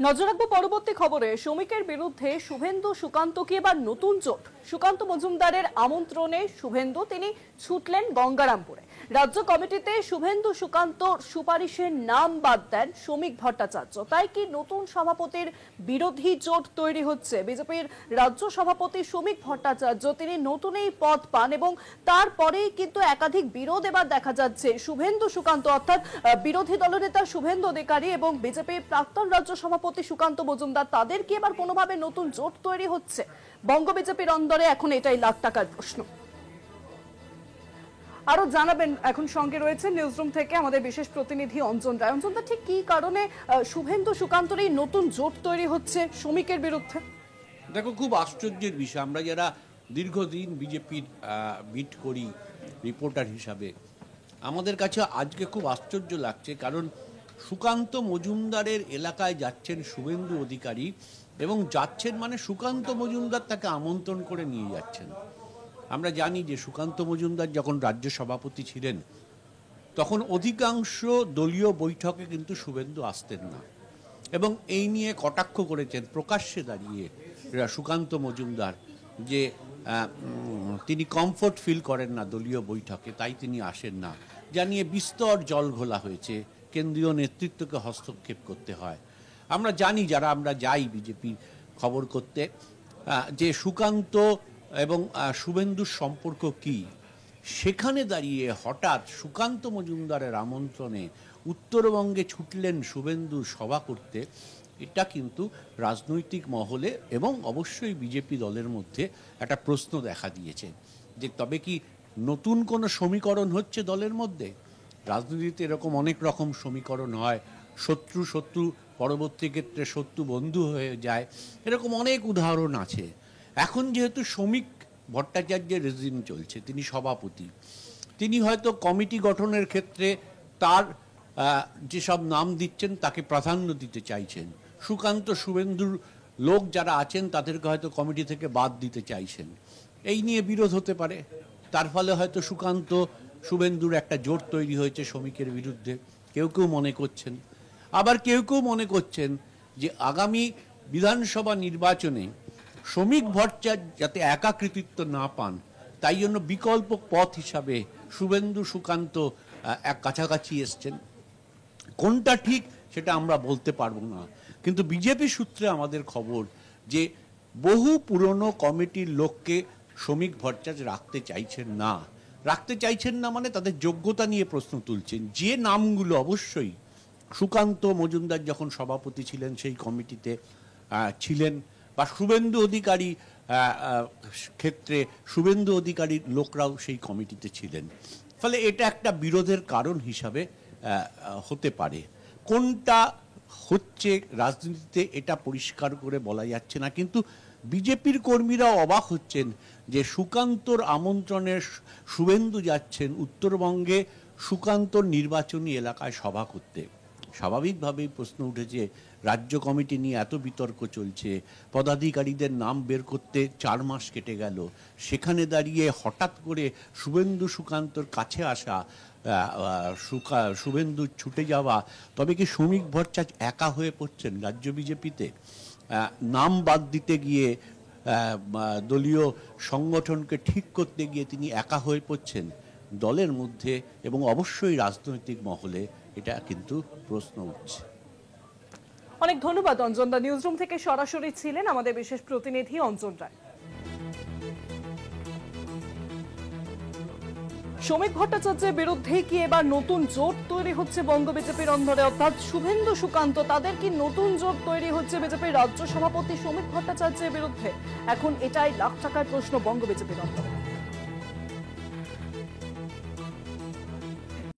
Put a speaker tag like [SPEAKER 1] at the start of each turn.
[SPEAKER 1] নজর রাখবো পরবর্তী খবরে। শ্রমিকের বিরুদ্ধে শুভেন্দু সুকান্তকে এবার নতুন জোট। সুকান্ত মজুমদারের আমন্ত্রণে শুভেন্দু তিনি ছুটলেন গঙ্গারামপুরে। রাজ্য কমিটিতে শুভেন্দু সুকান্তর সুপারিশের নাম বাদ দেন শ্রমিক ভট্টাচার্য। তাই কি নতুন সভাপতির বিরোধী জোট তৈরি হচ্ছে? বিজেপির রাজ্য সভাপতি শ্রমিক ভট্টাচার্য তিনি নতুন এই পদ পান এবং তারপরেই কিন্তু একাধিক বিরোধ এবার দেখা যাচ্ছে। শুভেন্দু সুকান্ত অর্থাৎ বিরোধী দলনেতা শুভেন্দু অধিকারী এবং বিজেপির প্রাক্তন রাজ্য সভাপতি সুকান্ত মজুমদার তাদের কি এবার কোনোভাবে নতুন জোট তৈরি হচ্ছে? বঙ্গ বিজেপির অন্দরে এখন এটাই লাখ টাকার প্রশ্ন। আরো জানাবেন, এখন সঙ্গে রয়েছে নিউজরুম থেকে আমাদের বিশেষ প্রতিনিধি অঞ্জন রায়। অঞ্জন দা, ঠিক কি কারণে শুভেন্দু সুকান্তর এই নতুন জোট তৈরি হচ্ছে শ্রমিকের বিরুদ্ধে?
[SPEAKER 2] দেখো, খুব আশ্চর্যের বিষয়। আমরা যারা দীর্ঘদিন বিজেপির বিট করি রিপোর্টার হিসাবে, আমাদের কাছে আজকে খুব আশ্চর্য লাগছে। কারণ সুকান্ত মজুমদারের এলাকায় যাচ্ছেন শুভেন্দু অধিকারী এবং যাচ্ছেন মানে সুকান্ত মজুমদার তাকে আমন্ত্রণ করে নিয়ে যাচ্ছেন। আমরা জানি যে সুকান্ত মজুমদার যখন রাজ্য সভাপতি ছিলেন তখন অধিকাংশ দলীয় বৈঠকে কিন্তু শুভেন্দু আসতেন না এবং এই নিয়ে কটাক্ষ করেছেন প্রকাশ্যে দাঁড়িয়ে সুকান্ত মজুমদার যে তিনি কমফোর্ট ফিল করেন না দলীয় বৈঠকে, তাই তিনি আসেন না। যা নিয়ে বিস্তর জল ঘোলা হয়েছে, কেন্দ্রীয় নেতৃত্বকে হস্তক্ষেপ করতে হয়। আমরা জানি, যারা আমরা যাই বিজেপির খবর করতে, যে সুকান্ত এবং শুভেন্দুর সম্পর্ক কি। সেখানে দাঁড়িয়ে হঠাৎ সুকান্ত মজুমদারের আমন্ত্রণে উত্তরবঙ্গে ছুটলেন শুভেন্দু সভা করতে। এটা কিন্তু রাজনৈতিক মহলে এবং অবশ্যই বিজেপি দলের মধ্যে একটা প্রশ্ন দেখা দিয়েছে যে তবে কি নতুন কোনো সমীকরণ হচ্ছে দলের মধ্যে? রাজনীতিতে এরকম অনেক রকম সমীকরণ হয়, শত্রু শত্রু পরবর্তী ক্ষেত্রে শত্রু বন্ধু হয়ে যায়, এরকম অনেক উদাহরণ আছে। এখন যেহেতু শ্রমিক ভট্টাচার্যের রেজিম চলছে, তিনি সভাপতি, তিনি হয়তো কমিটি গঠনের ক্ষেত্রে তার যেসব নাম দিচ্ছেন তাকে প্রাধান্য দিতে চাইছেন। সুকান্ত শুভেন্দুর লোক যারা আছেন তাদেরকে হয়তো কমিটি থেকে বাদ দিতে চাইছেন। এই নিয়ে বিরোধ হতে পারে, তার ফলে হয়তো সুকান্ত শুভেন্দুর একটা জোট তৈরি হয়েছে শ্রমিকের বিরুদ্ধে, কেউ কেউ মনে করছেন। আবার কেউ কেউ মনে করছেন যে আগামী বিধানসভা নির্বাচনে শ্রমিক ভট্টাচার্য যাতে একা কৃতিত্ব না পান, তাই জন্য বিকল্প পথ হিসাবে শুভেন্দু সুকান্ত এক কাছাকাছি এসছেন। কোনটা ঠিক সেটা আমরা বলতে পারবো না, কিন্তু বিজেপি সূত্রে আমাদের খবর যে বহু পুরনো কমিটির লোককে শ্রমিক ভট্টাচার্য রাখতে চাইছেন না মানে তাদের যোগ্যতা নিয়ে প্রশ্ন তুলছেন। যে নামগুলো অবশ্যই সুকান্ত মজুমদার যখন সভাপতি ছিলেন সেই কমিটিতে ছিলেন, বা শুভেন্দু অধিকারী ক্ষেত্রে শুভেন্দু অধিকারীর লোকরাও সেই কমিটিতে ছিলেন, ফলে এটা একটা বিরোধের কারণ হিসাবে হতে পারে। কোনটা হচ্ছে রাজনীতিতে এটা পরিষ্কার করে বলা যাচ্ছে না, কিন্তু বিজেপির কর্মীরাও অবাক হচ্ছেন যে সুকান্তর আমন্ত্রণে শুভেন্দু যাচ্ছেন উত্তরবঙ্গে সুকান্তর নির্বাচনী এলাকায় সভা করতে। স্বাভাবিকভাবেই প্রশ্ন উঠেছে, রাজ্য কমিটি নিয়ে এত বিতর্ক চলছে, পদাধিকারীদের নাম বের করতে 4 মাস কেটে গেল, সেখানে দাঁড়িয়ে হঠাৎ করে শুভেন্দু সুকান্তর কাছে আসা, শুভেন্দু ছুটে যাওয়া, তবে কি শ্রমিক ভট্টাচার্য একা হয়ে পড়ছেন রাজ্য বিজেপিতে? নাম বাদ দিতে গিয়ে, দলীয় সংগঠনকে ঠিক করতে গিয়ে তিনি একা হয়ে পড়ছেন দলের মধ্যে, এবং অবশ্যই রাজনৈতিক মহলে এটা কিন্তু প্রশ্ন উঠছে।
[SPEAKER 1] অনেক ধন্যবাদ অঞ্জন দা। নিউজরুম থেকে সরাসরি ছিলেন আমাদের বিশেষ প্রতিনিধি অঞ্জন রায়। শ্রমিক ভট্টাচার্যের বিরুদ্ধে কি এবার নতুন জোট তৈরি হচ্ছে বঙ্গ বিজেপির অন্দরে, অর্থাৎ শুভেন্দু সুকান্ত তাদের কি নতুন জোট তৈরি হচ্ছে বিজেপির রাজ্য সভাপতি শ্রমিক ভট্টাচার্যের বিরুদ্ধে? এখন এটাই লাখ টাকার প্রশ্ন বঙ্গ বিজেপির অন্দরে।